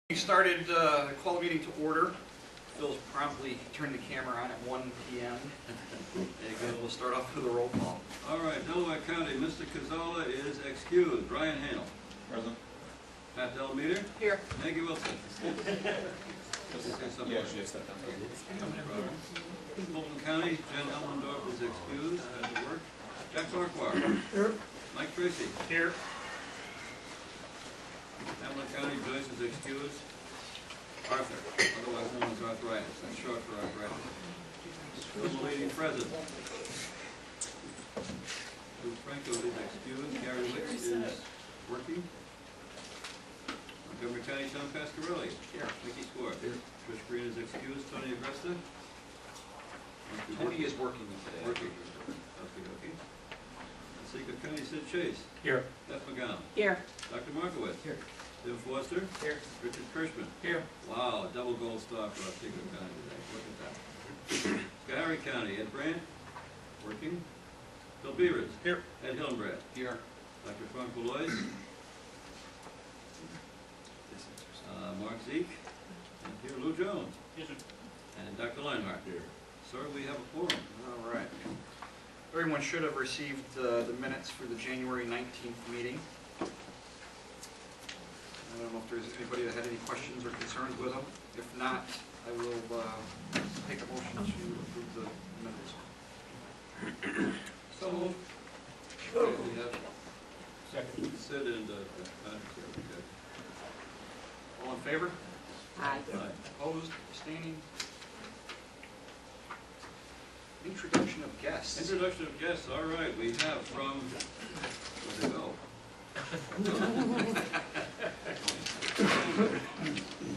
We started call the meeting to order. Phil's promptly turned the camera on at 1 p.m. And we'll start off with a roll call. All right, Delaware County, Mr. Cazzola is excused. Brian Hale. Present. Pat Delmeter. Here. Maggie Wilson. Yeah, she has stepped down. Fulton County, Jen Elmendorf is excused, had to work. Jack Farquhar. Here. Mike Tracy. Here. Hamilton County, Joyce is excused. Arthur, otherwise known as arthritis, that's short for arthritis. Phil Malady present. Lou Franco is excused. Gary Wicks is working. Montgomery County, Sean Pasquarelli. Here. Mickey Square. Trish Green is excused. Tony Agresta. Tony is working today. Working. Okay. Secret County, Sid Chase. Here. Beth McGowan. Here. Dr. Markowitz. Here. Tim Foster. Here. Richard Kirschman. Here. Wow, a double gold star for our Secret County today. Look at that. Schoharie County, Ed Brandt. Working. Bill Beavers. Here. Ed Hillenbrand. Here. Dr. Frank Belois. Mark Zeke. And here, Lou Jones. Yes, sir. And Dr. Leinhardt. Here. Sir, we have a quorum. All right. Everyone should have received the minutes for the January 19th meeting. I don't know if there's anybody that had any questions or concerns with them. If not, I will take a motion to approve the minutes. So moved. Okay, we have Sid and Patrick here. Okay. All in favor? Aye. Aye. Opposed? Abstaining? Introduction of guests. Introduction of guests, all right, we have from, where'd they go?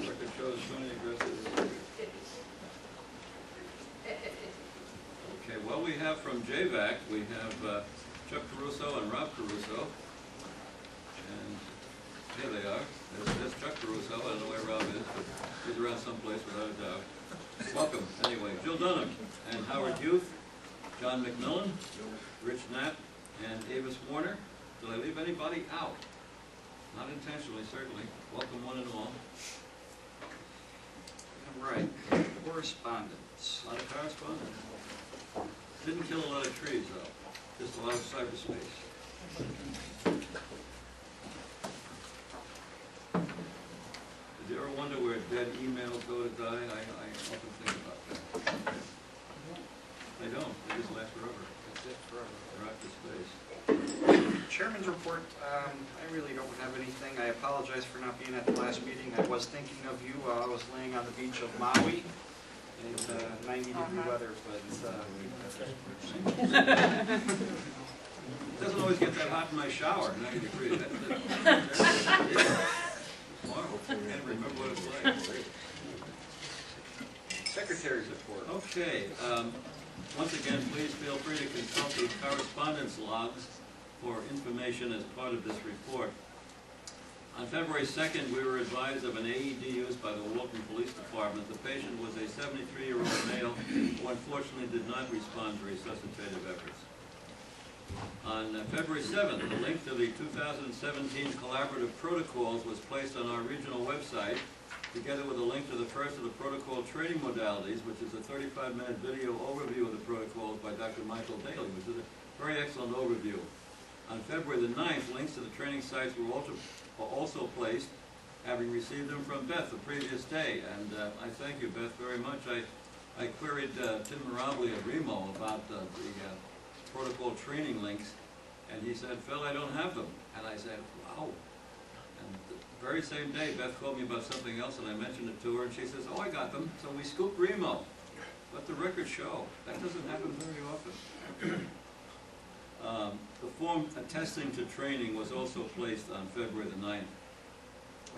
Record shows Tony Agresta. Okay, well, we have from JVAC, we have Chuck Caruso and Rob Caruso. And here they are. There's Chuck Caruso, I don't know where Rob is, but he's around someplace without a doubt. Welcome, anyway. Jill Dunham and Howard Youth, John McMillan, Rich Knapp, and Avis Warner. Did I leave anybody out? Not intentionally, certainly. Welcome one and all. All right. Correspondence. A lot of correspondence. Didn't kill a lot of trees, though. Just a lot of cyberspace. Did you ever wonder where dead emails go to die? I often think about that. They don't. They just last forever. That's it forever. They're out to space. Chairman's report, I really don't have anything. I apologize for not being at the last meeting. I was thinking of you while I was laying on the beach of Maui in 90-degree weather, but It doesn't always get that hot in my shower, 90 degrees. Horrible. I can't remember what it's like. Secretary's report. Okay. Once again, please feel free to consult the correspondence logs for information as part of this report. On February 2nd, we were advised of an AED used by the Walton Police Department. The patient was a 73-year-old male who unfortunately did not respond to resuscitative efforts. On February 7th, the link to the 2017 collaborative protocols was placed on our regional website, together with a link to the first of the protocol training modalities, which is a 35-minute video overview of the protocols by Dr. Michael Daly, which is a very excellent overview. On February the 9th, links to the training sites were also placed, having received them from Beth the previous day. And I thank you, Beth, very much. I queried Tim Mirabli at Remo about the protocol training links, and he said, Phil, I don't have them. And I said, wow. And the very same day, Beth called me about something else, and I mentioned it to her, and she says, oh, I got them. So we scooped Remo. Let the record show. That doesn't happen very often. The form attesting to training was also placed on February the 9th.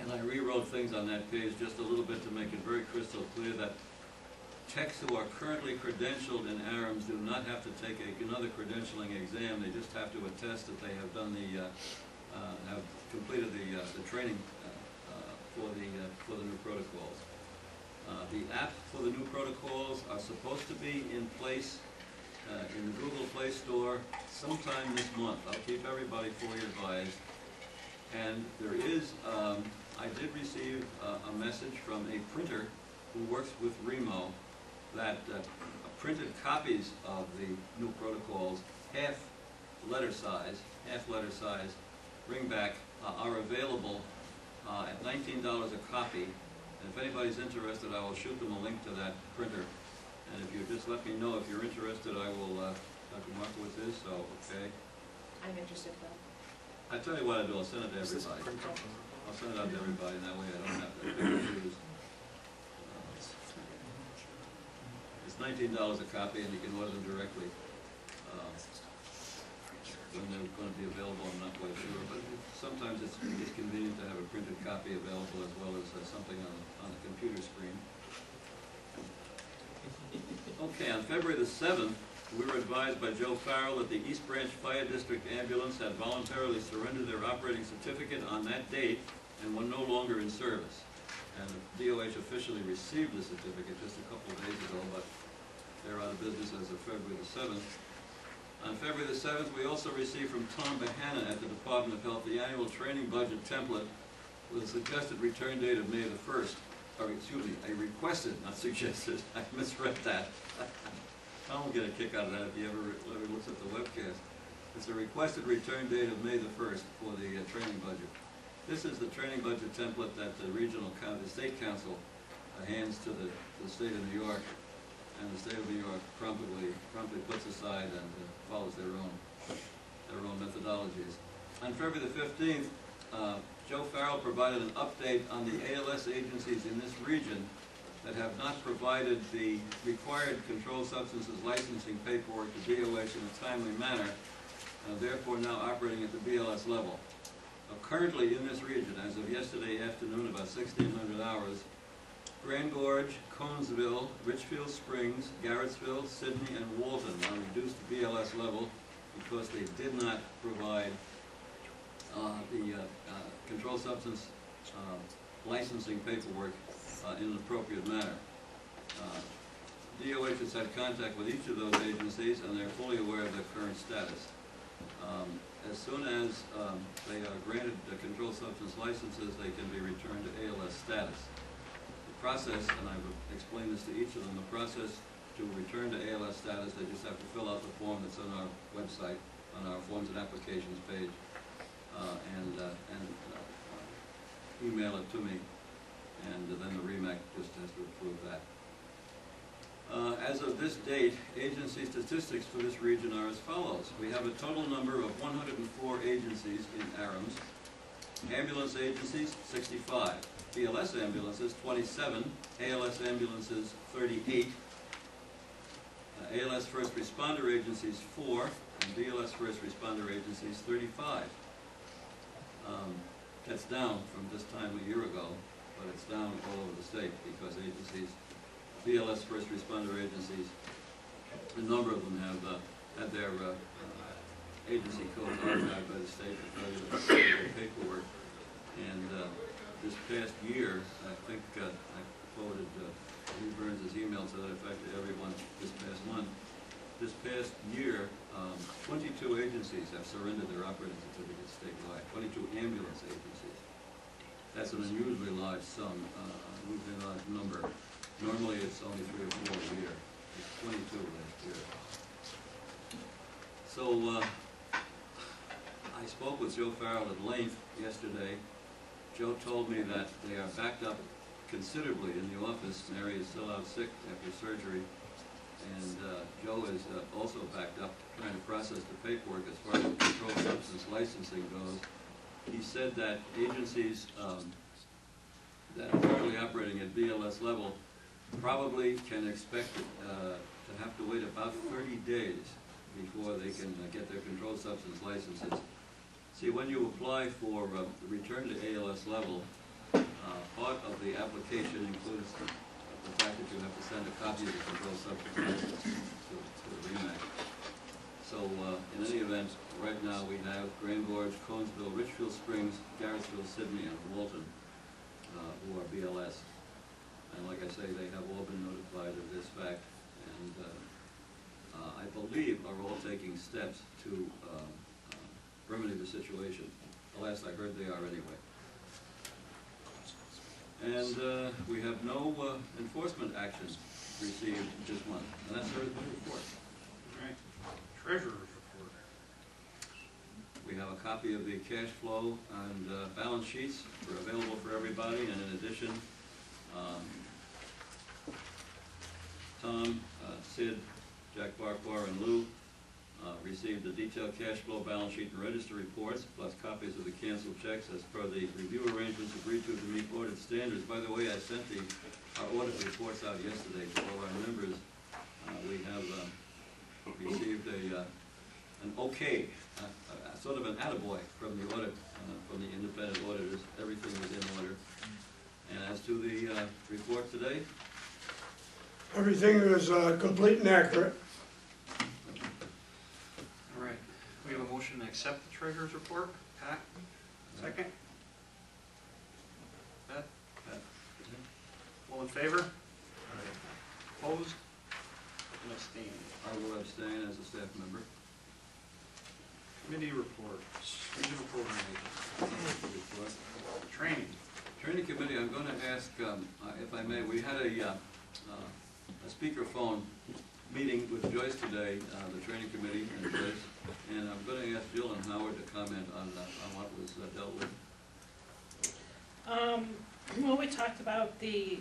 And I rewrote things on that page just a little bit to make it very crystal clear that techs who are currently credentialed in AAREMS do not have to take another credentialing exam. They just have to attest that they have done have completed the training for the new protocols. The app for the new protocols are supposed to be in place in the Google Play Store sometime this month. I'll keep everybody fully advised. And there is, I did receive a message from a printer who works with Remo that printed copies of the new protocols, half letter size, ringback, are available at $19 a copy. And if anybody's interested, I will shoot them a link to that printer. And if you just let me know if you're interested, I will, Dr. Markowitz is, so, okay. I'm interested though. I tell you what I'll do, I'll send it to everybody. I'll send it out to everybody, and that way I don't have to pick and choose. It's $19 a copy, and you can order them directly. When they're going to be available, I'm not quite sure, but sometimes it's convenient to have a printed copy available as well as something on the computer screen. Okay, on February the 7th, we were advised by Joe Farrell that the East Branch Fire District ambulance had voluntarily surrendered their operating certificate on that date and were no longer in service. And the DOH officially received the certificate just a couple of days ago, but they're out of business as of February the 7th. On February the 7th, we also received from Tom Bahana at the Department of Health the annual training budget template with a suggested return date of May the 1st. Or excuse me, a requested, not suggested. I misread that. Tom will get a kick out of that if he ever looks at the webcast. It's a requested return date of May the 1st for the training budget. This is the training budget template that the the State Council hands to the State of New York, and the State of New York promptly puts aside and follows their own methodologies. On February the 15th, Joe Farrell provided an update on the ALS agencies in this region that have not provided the required controlled substances licensing paperwork to DOH in a timely manner, therefore now operating at the BLS level. Currently in this region, as of yesterday afternoon, about 1600 hours, Grand Gorge, Conesville, Richfield Springs, Garrettsville, Sidney, and Walton are reduced to BLS level because they did not provide the controlled substance licensing paperwork in an appropriate manner. DOH has had contact with each of those agencies, and they're fully aware of their current status. As soon as they are granted the controlled substance licenses, they can be returned to ALS status. The process, and I've explained this to each of them, the process to return to ALS status, they just have to fill out the form that's on our website, on our forms and applications page, and email it to me, and then the REMAC just has to approve that. As of this date, agency statistics for this region are as follows. We have a total number of 104 agencies in AAREMS. Ambulance agencies, 65. BLS ambulances, 27. ALS ambulances, 38. ALS first responder agencies, 4. And BLS first responder agencies, 35. That's down from this time a year ago, but it's down all over the state because agencies, BLS first responder agencies, a number of them have had their agency codes archived by the state for failure to submit their paperwork. And this past year, I think I forwarded Lee Burns' email to that effect to everyone this past month. This past year, 22 agencies have surrendered their operating certificates statewide, 22 ambulance agencies. That's an unusually large sum, unusually large number. Normally it's only 3 or 4 a year. It's 22 last year. So I spoke with Joe Farrell at length yesterday. Joe told me that they are backed up considerably in the office. Mary is still out sick after surgery. And Joe is also backed up trying to process the paperwork as far as the controlled substance licensing goes. He said that agencies that are currently operating at BLS level probably can expect to have to wait about 30 days before they can get their controlled substance licenses. See, when you apply for return to ALS level, part of the application includes the fact that you have to send a copy of the controlled substance license to the REMAC. So in any event, right now we have Grand Gorge, Conesville, Richfield Springs, Garrettsville, Sidney, and Walton who are BLS. And like I say, they have all been notified of this fact, and I believe are all taking steps to remedy the situation. The last I heard, they are anyway. And we have no enforcement actions received this month, and that's our report. All right. Treasurer's report. We have a copy of the cash flow and balance sheets are available for everybody, and in addition, Tom, Sid, Jack Barquar, and Lou received the detailed cash flow balance sheet and register reports, plus copies of the canceled checks as per the review arrangements agreed to meet audit standards. By the way, I sent our audit reports out yesterday to all our members. We have received an okay, sort of an attaboy from the audit, from the independent auditors. Everything was in order. And as to the report today, Everything is complete and accurate. All right. We have a motion to accept the treasurer's report. Pat? Second? Pat? All in favor? Opposed? And abstained. I will abstain as a staff member. Committee reports. Regional program agent. Training. Training committee, I'm going to ask, if I may, we had a speakerphone meeting with Joyce today, the training committee and Joyce, and I'm going to ask Jill and Howard to comment on what was dealt with. Well, we talked about the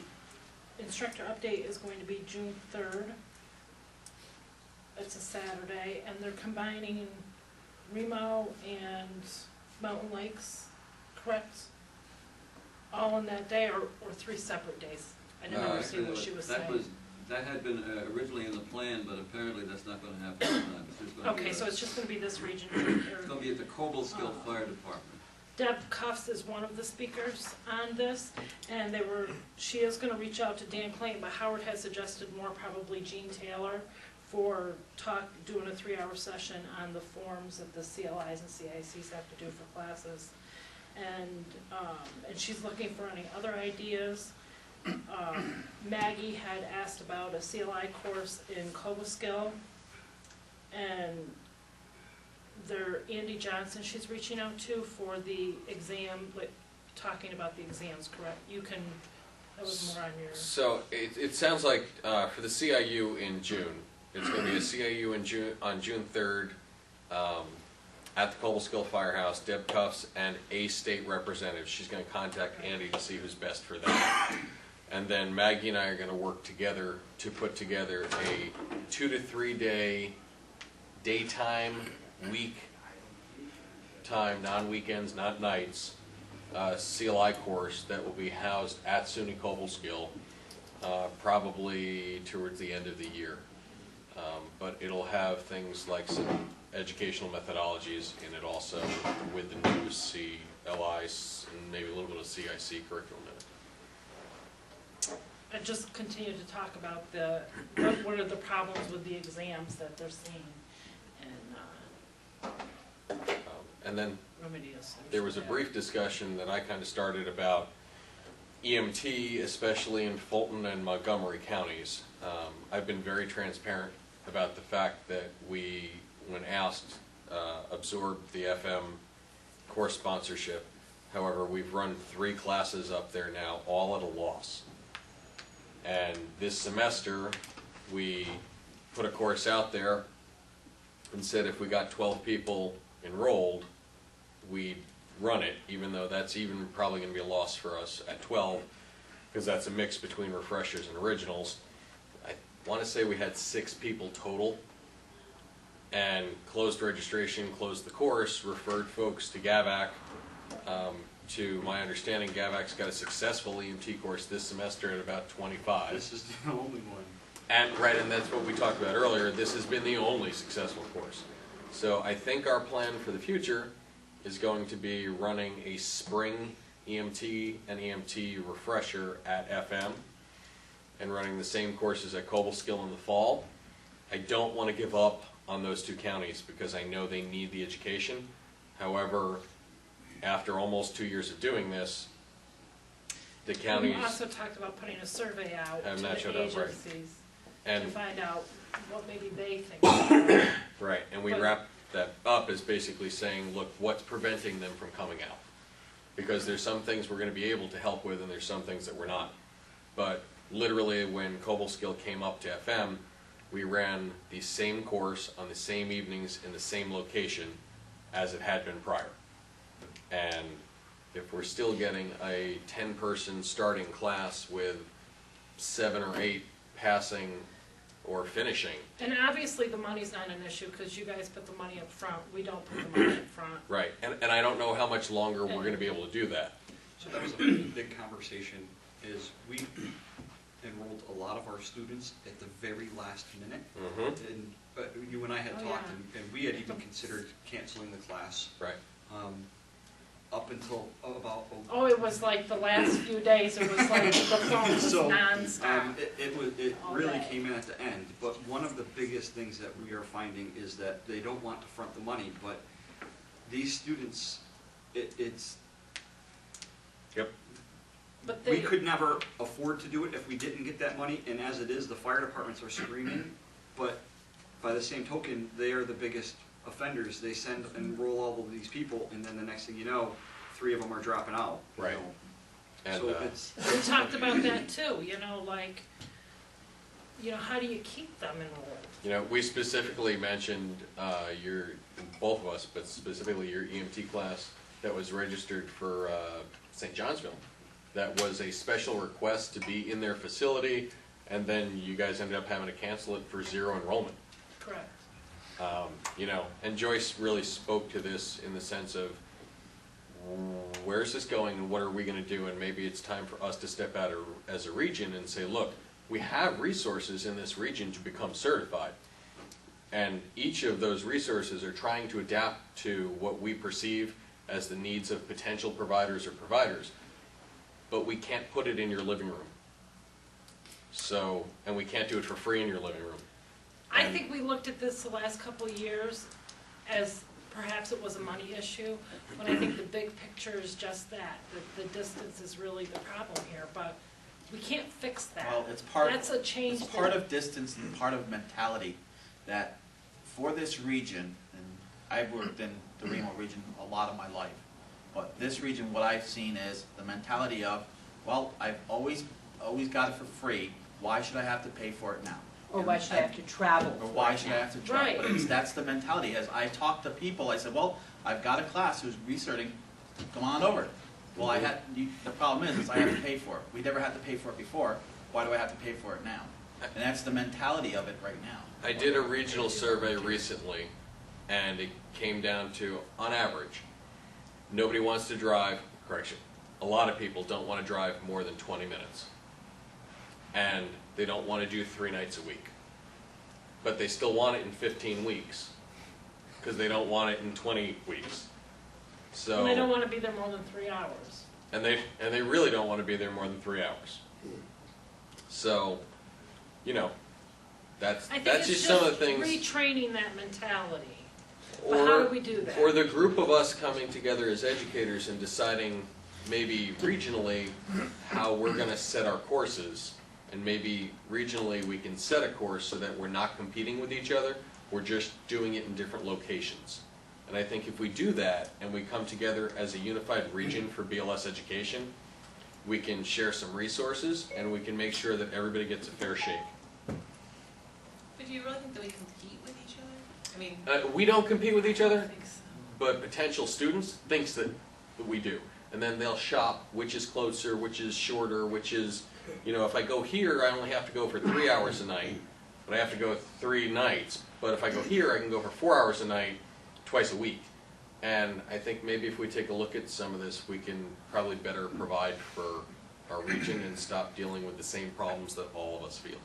instructor update is going to be June 3rd. It's a Saturday, and they're combining Remo and Mountain Lakes, correct? All in that day, or 3 separate days? I didn't understand what she was saying. That had been originally in the plan, but apparently that's not going to happen this time. It's just going to Okay, so it's just going to be this region. It's going to be at the Cobleskill Fire Department. Deb Cuffs is one of the speakers on this, and she is going to reach out to Dan Clayton, but Howard has suggested more probably Jean Taylor for doing a 3-hour session on the forms that the CLIs and CICs have to do for classes. And she's looking for any other ideas. Maggie had asked about a CLI course in Cobleskill, and Andy Johnson she's reaching out to for the exam, like talking about the exams, correct? That was more on your... So it sounds like for the CIU in June, it's going to be a CIU on June 3rd at the Cobleskill Firehouse. Deb Cuffs and a state representative. She's going to contact Andy to see who's best for that. And then Maggie and I are going to work together to put together a 2 to 3 day daytime, week time, non-weekends, not nights, CLI course that will be housed at SUNY Cobleskill probably towards the end of the year. But it'll have things like some educational methodologies in it also, with the new CLIs and maybe a little bit of CIC curriculum in it. I just continue to talk about what are the problems with the exams that they're seeing, And then remedial solutions. there was a brief discussion that I kind of started about EMT, especially in Fulton and Montgomery counties. I've been very transparent about the fact that we, when asked, absorbed the FM course sponsorship. However, we've run 3 classes up there now, all at a loss. And this semester, we put a course out there and said if we got 12 people enrolled, we'd run it, even though that's even probably going to be a loss for us at 12, because that's a mix between refreshers and originals. I want to say we had 6 people total, and closed registration, closed the course, referred folks to GAVAC. To my understanding, GAVAC's got a successful EMT course this semester at about 25. This is the only one. And that's what we talked about earlier. This has been the only successful course. So I think our plan for the future is going to be running a spring EMT and EMT refresher at FM, and running the same courses at Cobleskill in the fall. I don't want to give up on those 2 counties because I know they need the education. However, after almost 2 years of doing this, the counties We also talked about putting a survey out have to not the showed up, right. agencies and to find out what maybe they think about it. right, and we But- wrap that up as basically saying, look, what's preventing them from coming out? because there's some things we're gonna be able to help with and there's some things that we're not. But literally, when Cobleskill came up to FM, we ran the same course on the same evenings in the same location as it had been prior. And if we're still getting a 10-person starting class with 7 or 8 passing or finishing. And obviously the money's not an issue because you guys put the money up front. We don't put the money up front. Right, and I don't know how much longer we're gonna be able to do that. So that was a big conversation, is we enrolled a lot of our students at the very last minute. And you and I had Oh, talked, yeah. and we had even considered canceling the class. Right. Up until about. Oh, it was like the last few days, it was like the phone was So, nonstop. it All really day. came in at the end, but one of the biggest things that we are finding is that they don't want to front the money, but these students, it's, Yep. But we they, could never afford to do it if we didn't get that money, and as it is, the fire departments are screaming, but by the same token, they are the biggest offenders. They send and roll all of these people, and then the next thing you know, 3 of them are dropping out. you Right. know. And, So it's. we talked about that too, like, how do you keep them enrolled? we specifically mentioned both of us, but specifically your EMT class that was registered for St. Johnsville. That was a special request to be in their facility, and then you guys ended up having to cancel it for 0 enrollment. Correct. And Joyce really spoke to this in the sense of where's this going and what are we going to do, and maybe it's time for us to step out as a region and say, look, we have resources in this region to become certified, and each of those resources are trying to adapt to what we perceive as the needs of potential providers or providers, but we can't put it in your living room. So, and we can't do it for free in your living room. I think we looked at this the last couple of years as perhaps it was a money issue, when I think the big picture is just that the distance is really the problem here, but we can't fix that. Well, That's a change. It's part of distance and part of mentality that for this region, and I've worked in the Remo region a lot of my life, but this region, what I've seen is the mentality of, well, I've always got it for free, why should I have to pay for it now? Or why should I have to travel? Or why should I have to travel? Right. But that's the mentality. As I talk to people, I said, well, I've got a class who's researching, come on over. Well, the problem is I have to pay for it. We never had to pay for it before. Why do I have to pay for it now? And that's the mentality of it right now. I did a regional survey recently, and it came down to, on average, nobody wants to drive, correction, a lot of people don't want to drive more than 20 minutes. And they don't want to do 3 nights a week. But they still want it in 15 weeks, because they don't want it in 20 weeks. So, And they don't want to be there more than 3 hours. and they really don't want to be there more than 3 hours. So, that's I think that's it's just some of the things. retraining that mentality. But how do we do that? Or the group of us coming together as educators and deciding maybe regionally how we're going to set our courses, and maybe regionally we can set a course so that we're not competing with each other, we're just doing it in different locations. And I think if we do that and we come together as a unified region for BLS education, we can share some resources and we can make sure that everybody gets a fair shake. But do you really think that we compete with each other? I mean, We don't compete with each I other, think so. but potential students thinks that we do. And then they'll shop which is closer, which is shorter, which is, if I go here, I only have to go for 3 hours a night, but I have to go 3 nights. But if I go here, I can go for 4 hours a night, twice a week. And I think maybe if we take a look at some of this, we can probably better provide for our region and stop dealing with the same problems that all of us feel.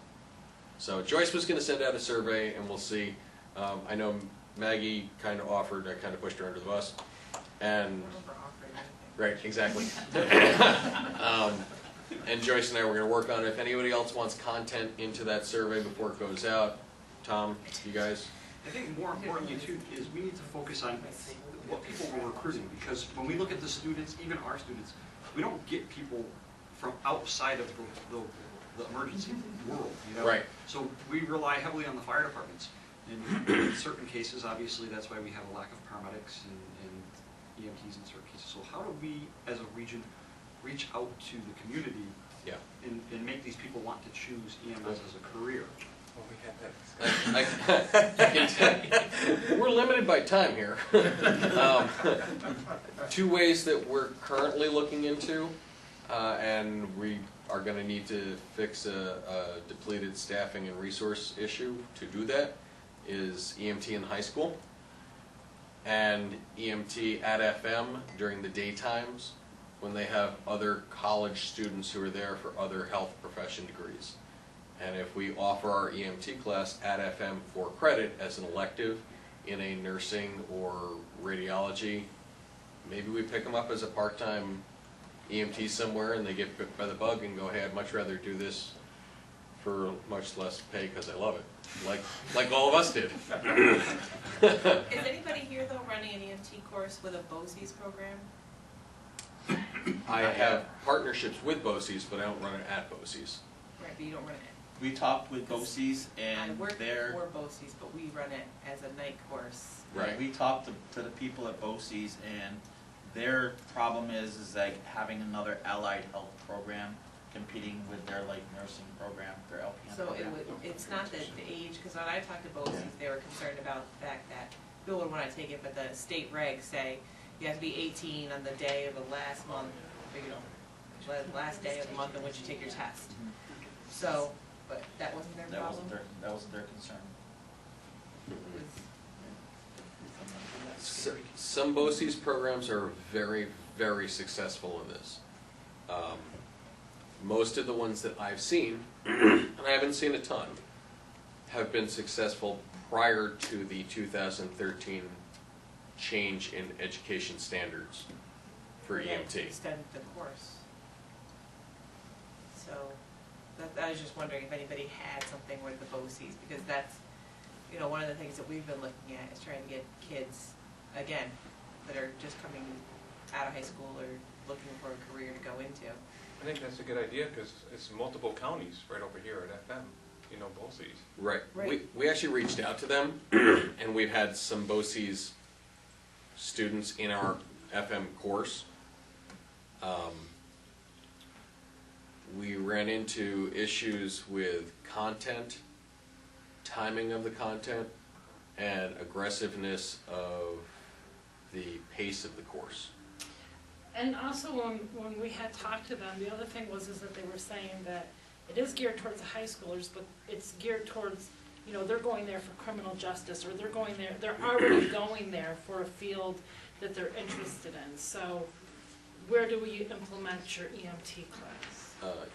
So Joyce was going to send out a survey, and we'll see. I know Maggie kind of offered, I kind of pushed her under the bus. And right, exactly. And Joyce and I were going to work on it. If anybody else wants content into that survey before it goes out, Tom, you guys? I think more importantly too is we need to focus on what people we're recruiting, because when we look at the students, even our students, we don't get people from outside of the emergency world, Right. So we rely heavily on the fire departments. In certain cases, obviously, that's why we have a lack of paramedics and EMTs in certain cases. So how do we, as a region, reach out to the community Yeah. and make these people want to choose EMS as a career? Well, we had that. We're limited by time here. Two ways that we're currently looking into, and we are going to need to fix a depleted staffing and resource issue to do that, is EMT in high school and EMT at FM during the daytimes when they have other college students who are there for other health profession degrees. And if we offer our EMT class at FM for credit as an elective in a nursing or radiology, maybe we pick them up as a part-time EMT somewhere and they get bit by the bug and go, hey, I'd much rather do this for much less pay because I love it, like all of us did. Is anybody here though running an EMT course with a BOCES program? I have partnerships with BOCES, but I don't run it at BOCES. Right, but you don't run it. We talked with BOCES I and work they're, for BOCES, but we run it as a night course. Right. we talked to the people at BOCES and their problem is like having another allied health program competing with their like nursing program, their LPN So program. it's not that the age, because when I talked to BOCES, they were concerned about the fact that people would want to take it, but the state regs say you have to be 18 on the day of the last month, or, you know, last day of the month in which you take your test. So, but that wasn't their problem? That wasn't their concern. Some BOCES programs are very, very successful in this. Most of the ones that I've seen, and I haven't seen a ton, have been successful prior to the 2013 change in education standards for They EMT. extend the course. So, I was just wondering if anybody had something with the BOCES, because that's, you know, one of the things that we've been looking at is trying to get kids, again, that are just coming out of high school or looking for a career to go into. I think that's a good idea because it's multiple counties right over here at FM, you know, BOCES. Right. Right. We actually reached out to them, and we've had some BOCES students in our FM course. We ran into issues with content, timing of the content, and aggressiveness of the pace of the course. And also, when we had talked to them, the other thing was is that they were saying that it is geared towards the high schoolers, but it's geared towards, you know, they're going there for criminal justice, or they're going there, they're already going there for a field that they're interested in. So where do we implement your EMT class?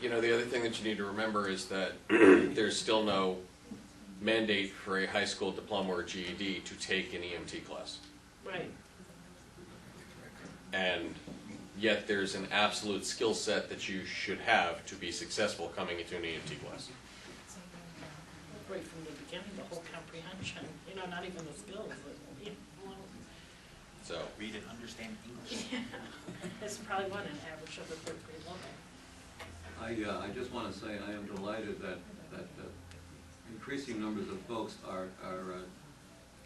You know, the other thing that you need to remember is that there's still no mandate for a high school diploma or GED to take an EMT class. Right. And yet there's an absolute skill set that you should have to be successful coming into an EMT class. Right from the beginning, the whole comprehension, you know, not even the skills. But, you know, So, Read and understand English. it's probably one an average of a third grade level. I just want to say I am delighted that increasing numbers of folks are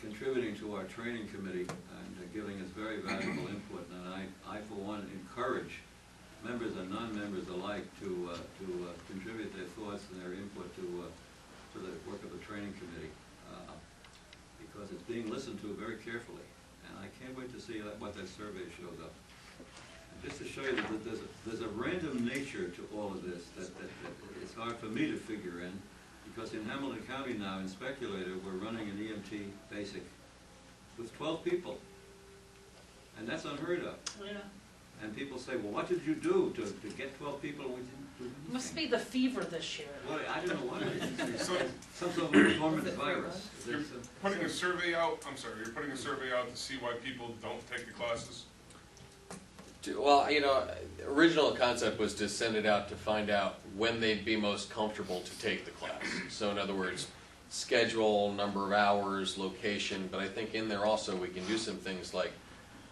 contributing to our training committee and giving us very valuable input. And I for one, encourage members and non-members alike to contribute their thoughts and their input to the work of the training committee, because it's being listened to very carefully. And I can't wait to see what that survey shows up. Just to show you that there's a random nature to all of this that it's hard for me to figure in, because in Hamilton County now, in Speculator, we're running an EMT basic with 12 people, and that's unheard of. Yeah. And people say, well, what did you do to get 12 people? We didn't do anything. Must be the fever this year. Well, I don't know what it is. It's some sort of dormant virus. You're putting a survey out, you're putting a survey out to see why people don't take the classes? well, you know, original concept was to send it out to find out when they'd be most comfortable to take the class. So in other words, schedule, number of hours, location, but I think in there also we can do some things like,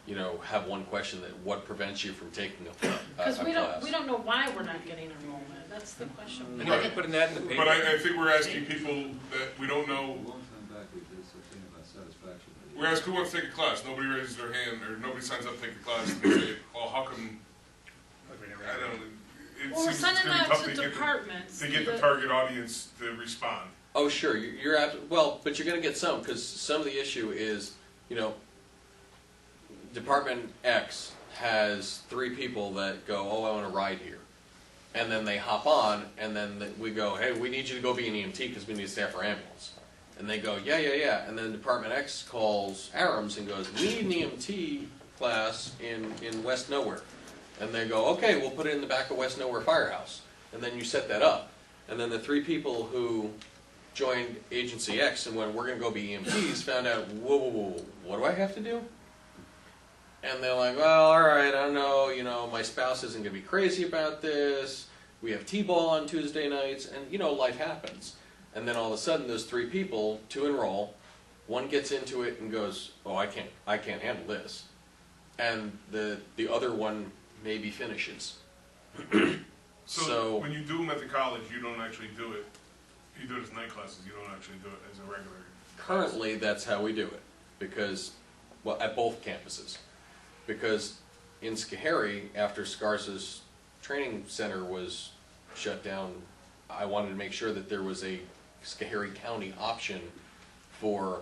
you know, have one question that what prevents you from taking a class. Because we don't know why we're not getting enrollment. That's the question. And you can put an ad in the paper. But I think we're asking people that we don't A know. long time back, we did something about satisfaction with Whereas who wants to take a class? Nobody raises their hand, or nobody signs up to take a class, and they say, well, how come, I don't, it Well, we're seems it's sending gonna be out tough to to get departments. to get the target audience to respond. Oh, sure, you're well, but you're going to get some, because some of the issue is, you know, Department X has 3 people that go, oh, I want to ride here. And then they hop on, and then we go, hey, we need you to go be an EMT because we need staff for ambulance. And they go, yeah, yeah, yeah. And then Department X calls AAREMS and goes, we need an EMT class in West Nowhere. And they go, okay, we'll put it in the back of West Nowhere Firehouse. And then you set that up. And then the 3 people who joined Agency X and went, we're going to go be EMTs, found out, whoa, whoa, whoa, what do I have to do? And they're like, well, all right, I don't know, you know, my spouse isn't going to be crazy about this. We have T-ball on Tuesday nights, and, you know, life happens. And then all of a sudden, there's 3 people to enroll. One gets into it and goes, oh, I can't handle this. And the other one maybe finishes. So when you do them at the college, you don't actually do it. You do it as night classes. You don't actually do it as a regular. Currently, that's how we do it, because, well, at both campuses. Because in Schoharie, after Scarsa's training center was shut down, I wanted to make sure that there was a Schoharie County option for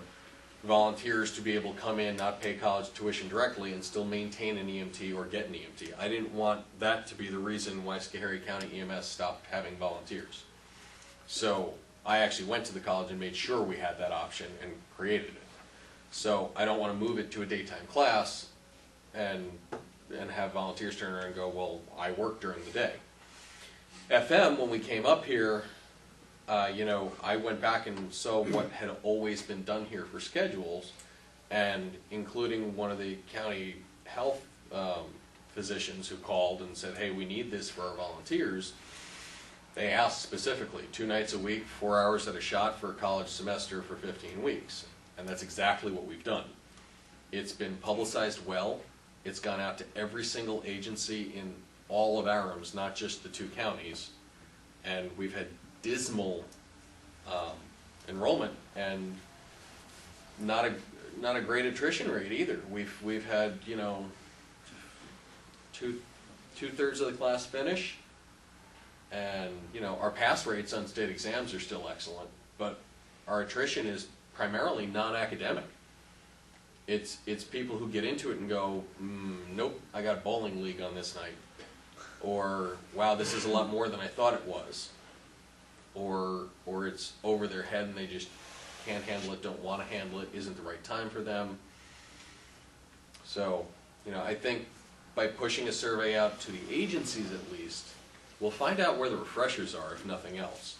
volunteers to be able to come in, not pay college tuition directly, and still maintain an EMT or get an EMT. I didn't want that to be the reason why Schoharie County EMS stopped having volunteers. So I actually went to the college and made sure we had that option and created it. So I don't want to move it to a daytime class and have volunteers turn around and go, well, I work during the day. FM, when we came up here, you know, I went back and saw what had always been done here for schedules, and including one of the county health physicians who called and said, hey, we need this for our volunteers. They asked specifically, 2 nights a week, 4 hours at a shot for a college semester for 15 weeks. And that's exactly what we've done. It's been publicized well. It's gone out to every single agency in all of AAREMS, not just the 2 counties. And we've had dismal enrollment and not a great attrition rate either. We've had, you know, two-thirds of the class finish, and, you know, our pass rates on state exams are still excellent, but our attrition is primarily non-academic. It's people who get into it and go, nope, I got a bowling league on this night, or wow, this is a lot more than I thought it was, or it's over their head and they just can't handle it, don't want to handle it, isn't the right time for them. So, you know, I think by pushing a survey out to the agencies at least, we'll find out where the refreshers are, if nothing else.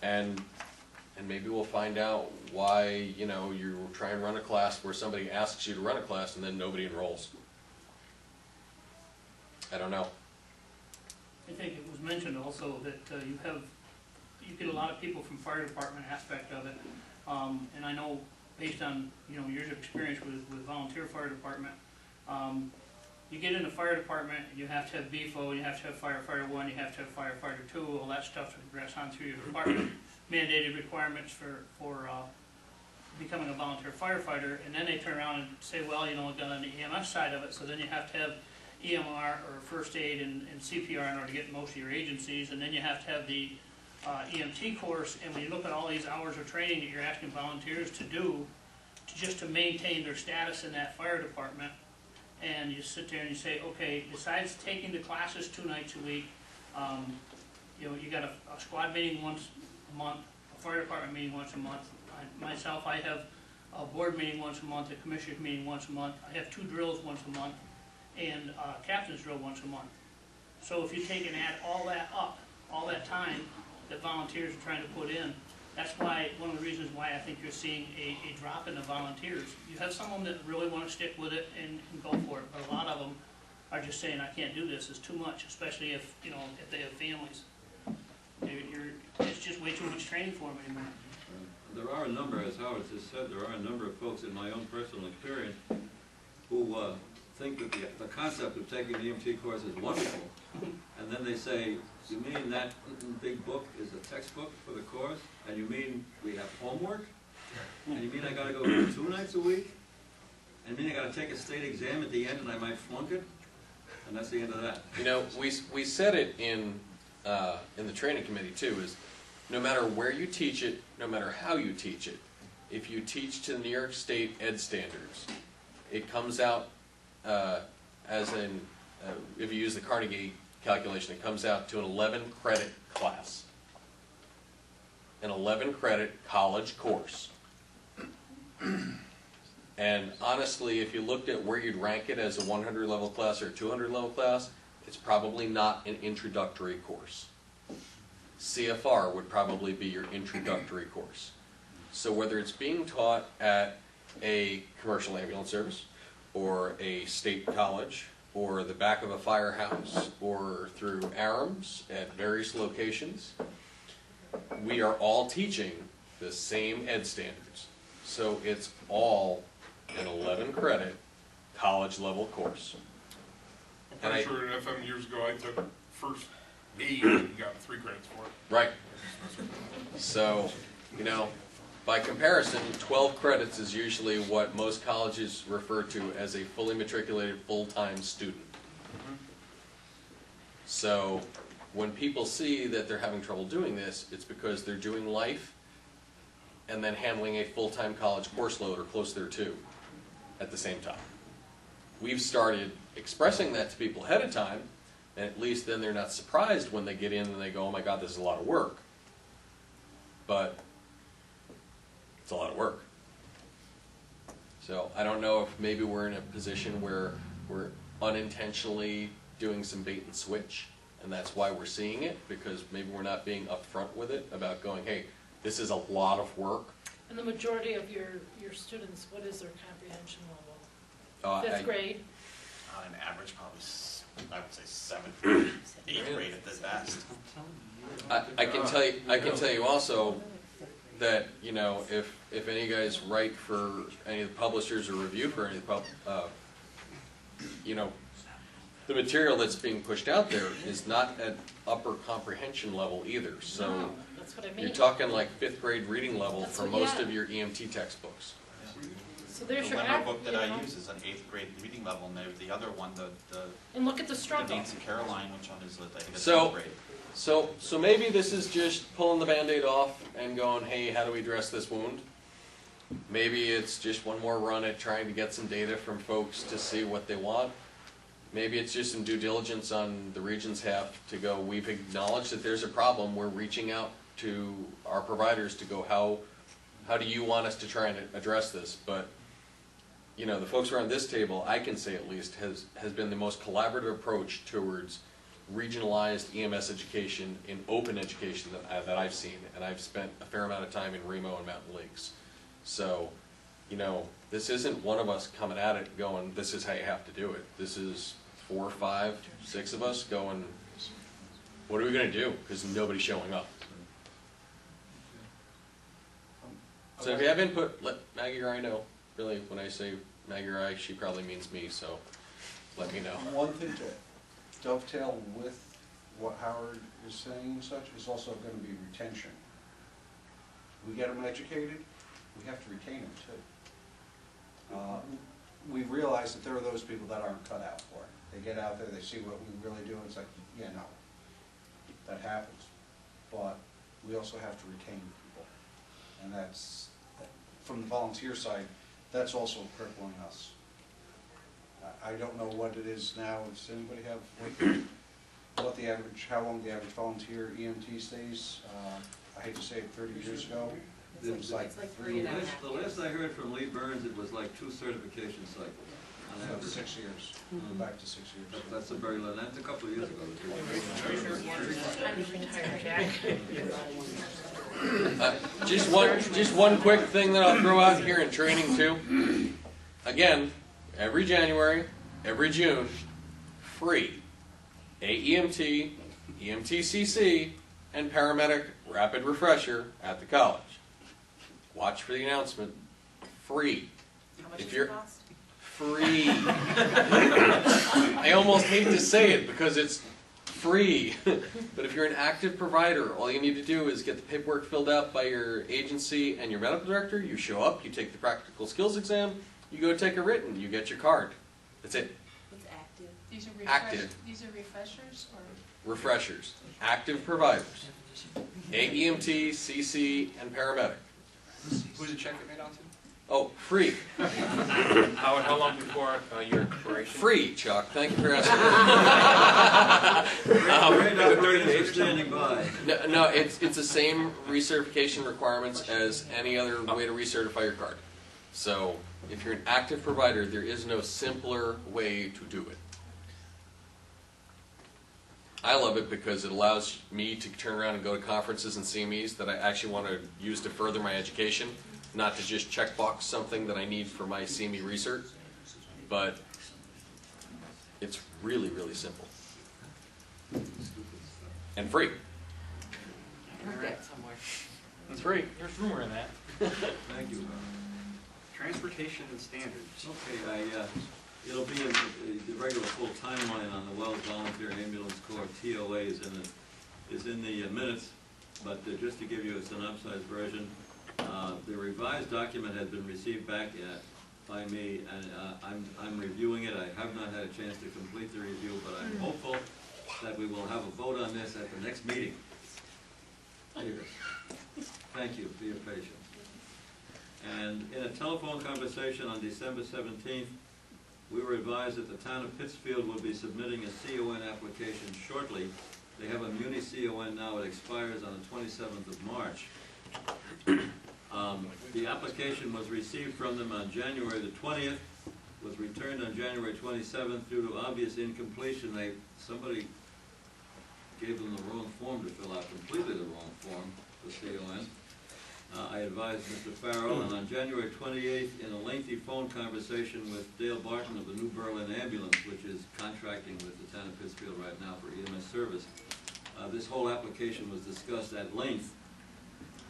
And maybe we'll find out why, you know, you try and run a class where somebody asks you to run a class and then nobody enrolls. I don't know. I think it was mentioned also that you get a lot of people from fire department aspect of it. And I know based on, you know, years of experience with volunteer fire department, you get in the fire department, you have to have BFO, you have to have firefighter 1, you have to have firefighter 2, all that stuff to progress on through your department. Mandated requirements for becoming a volunteer firefighter, and then they turn around and say, well, you know, we've got on the EMS side of it, so then you have to have EMR or first aid and CPR in order to get in most of your agencies, and then you have to have the EMT course, and when you look at all these hours of training that you're asking volunteers to do, just to maintain their status in that fire department, and you sit there and you say, okay, besides taking the classes 2 nights a week, you know, you got a squad meeting once a month, a fire department meeting once a month. Myself, I have a board meeting once a month, a commissioner's meeting once a month. I have 2 drills once a month, and a captain's drill once a month. So if you take and add all that up, all that time that volunteers are trying to put in, that's why, one of the reasons why I think you're seeing a drop in the volunteers. You have some of them that really want to stick with it and go for it, but a lot of them are just saying, I can't do this, it's too much, especially if, you know, if they have families. It's just way too much training for them anymore. There are a number, as Howard just said, there are a number of folks in my own personal experience who think that the concept of taking the EMT course is wonderful, and then they say, you mean that big book is a textbook for the course, and you mean we have homework? And you mean I gotta go 2 nights a week? And you mean I gotta take a state exam at the end and I might flunk it? And that's the end of that. You know, we said it in the training committee too, is no matter where you teach it, no matter how you teach it, if you teach to the New York State Ed standards, it comes out as an, if you use the Carnegie calculation, it comes out to an 11 credit class. An 11 credit college course. And honestly, if you looked at where you'd rank it as a 100 level class or a 200 level class, it's probably not an introductory course. CFR would probably be your introductory course. So whether it's being taught at a commercial ambulance service, or a state college, or the back of a firehouse, or through AAREMS at various locations, we are all teaching the same ed standards. So it's all an 11 credit college level course. I'm pretty sure at FM years ago I took first aid and got 3 credits for it. Right. So, you know, by comparison, 12 credits is usually what most colleges refer to as a fully matriculated full-time student. So when people see that they're having trouble doing this, it's because they're doing life and then handling a full-time college course load or close thereto at the same time. We've started expressing that to people ahead of time, and at least then they're not surprised when they get in and they go, oh my God, this is a lot of work. But it's a lot of work. So I don't know if maybe we're in a position where we're unintentionally doing some bait and switch, and that's why we're seeing it, because maybe we're not being upfront with it about going, hey, this is a lot of work. And the majority of your students, what is their comprehension level? 5th grade? On an average, probably, I would say 7th, 8th grade at the best. I can tell you also that, you know, if any guys write for any of the publishers or review for any of the you know, the material that's being pushed out there is not at upper comprehension level either. So No, that's what I mean. you're talking like 5th grade reading level That's for what- most yeah. of your EMT textbooks. So there's The your lemma book that I you know, use is an 8th grade reading level, and the other one, the and look at the struggle. Nancy Caroline, which one is, I think it's So- 10th grade. So maybe this is just pulling the Band-Aid off and going, hey, how do we address this wound? Maybe it's just one more run at trying to get some data from folks to see what they want. Maybe it's just some due diligence on the region's half to go, we've acknowledged that there's a problem, we're reaching out to our providers to go, how do you want us to try and address this? But, you know, the folks around this table, I can say at least, has been the most collaborative approach towards regionalized EMS education in open education that I've seen, and I've spent a fair amount of time in Remo and Mountain Lakes. So, you know, this isn't one of us coming at it going, this is how you have to do it. This is 4, 5, 6 of us going, what are we going to do? Because nobody's showing up. So if you have input, let Maggie or I know. Really, when I say Maggie or I, she probably means me, so let me know. One thing to dovetail with what Howard is saying and such is also going to be retention. We get them educated, we have to retain them too. We realize that there are those people that aren't cut out for it. They get out there, they see what we really do, and it's like, yeah, no, that happens. But we also have to retain people. And that's, from the volunteer side, that's also crippling us. I don't know what it is now. Does anybody have what the average, how long the average volunteer EMT stays? I hate to say it, 30 years ago, it was like 3 years. The last I heard from Lee Burns, it was like 2 certification cycles. On No, average. 6 years. Go back to 6 years. That's a very low, that's a couple of years ago. Just one quick thing that I'll throw out here in training too. Again, every January, every June, free AEMT, EMTCC, and paramedic rapid refresher at the college. Watch for the announcement. Free. How much If does you're it cost? free. I almost hate to say it because it's free. But if you're an active provider, all you need to do is get the paperwork filled out by your agency and your medical director. You show up, you take the practical skills exam, you go take a written, you get your card. That's it. What's active? These are Active. These are refreshers or? Refreshers. Active providers. AEMT, CC, and paramedic. Who's the check that made out to? Oh, free. Howard, how long before your expiration? Free, Chuck. Thank you for asking. Great operators are standing by. No, it's the same recertification requirements as any other way to recertify your card. So if you're an active provider, there is no simpler way to do it. I love it because it allows me to turn around and go to conferences and CMEs that I actually want to use to further my education, not to just checkbox something that I need for my CME research, but it's really, really simple. And free. I heard that somewhere. It's free. There's rumor in that. Thank you. Transportation and standards. Okay, it'll be in the regular full timeline on the Wells Volunteer Ambulance Corps TOAs, and it is in the minutes, but just to give you a synopsized version, the revised document had been received back by me, and I'm reviewing it. I have not had a chance to complete the review, but I'm hopeful that we will have a vote on this at the next meeting. Here. Thank you for your patience. And in a telephone conversation on December 17th, we were advised that the town of Pittsfield will be submitting a CON application shortly. They have a Muni CON now. It expires on the 27th of March. The application was received from them on January the 20th, was returned on January 27th due to obvious incompletion. Somebody gave them the wrong form to fill out, completely the wrong form, the CON. I advised Mr. Farrell, and on January 28th, in a lengthy phone conversation with Dale Barton of the New Berlin Ambulance, which is contracting with the town of Pittsfield right now for EMS service, this whole application was discussed at length.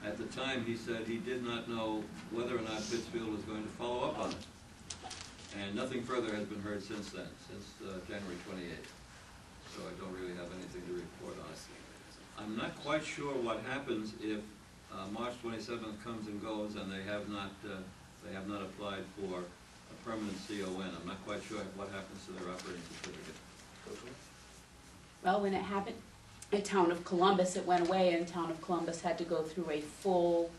At the time, he said he did not know whether or not Pittsfield was going to follow up on it. And nothing further has been heard since then, since January 28th. So I don't really have anything to report on. I'm not quite sure what happens if March 27th comes and goes and they have not applied for a permanent CON. I'm not quite sure what happens to their operating certificate. Well, when it happened at Town of Columbus, it went away, and Town of Columbus had to go through a full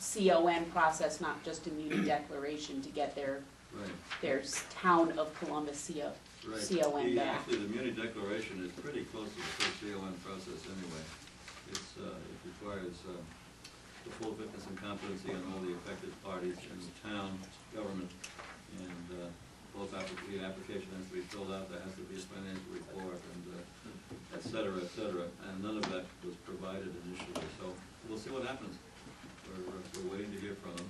CON process, not just a muni declaration, to get their Town of Columbus CON back. Actually, the Muni Declaration is pretty close to the full CON process anyway. It requires the full fitness and competency on all the affected parties in the town government, and both the application has to be filled out. There has to be a financial report, and et cetera, and none of that was provided initially. So we'll see what happens. We're waiting to hear from them.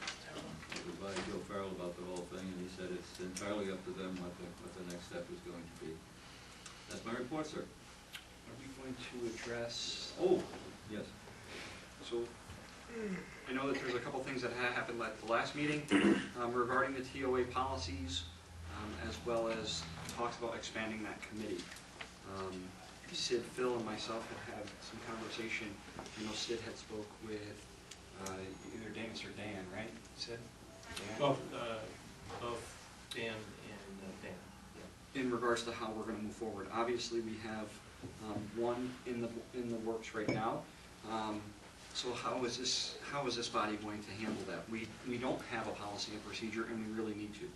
I advised Joe Farrell about the whole thing, and he said it's entirely up to them what the next step is going to be. That's my report, sir. Are we going to address? Oh, yes. So I know that there's a couple things that happened at the last meeting regarding the TOA policies, as well as talks about expanding that committee. Sid, Phil, and myself had some conversation. I know Sid had spoke with either Dennis or Dan, right? Sid? Dan? Both Dan and Dan. Yeah. In regards to how we're going to move forward. Obviously, we have one in the works right now. So how is this body going to handle that? We don't have a policy and procedure, and we really need to.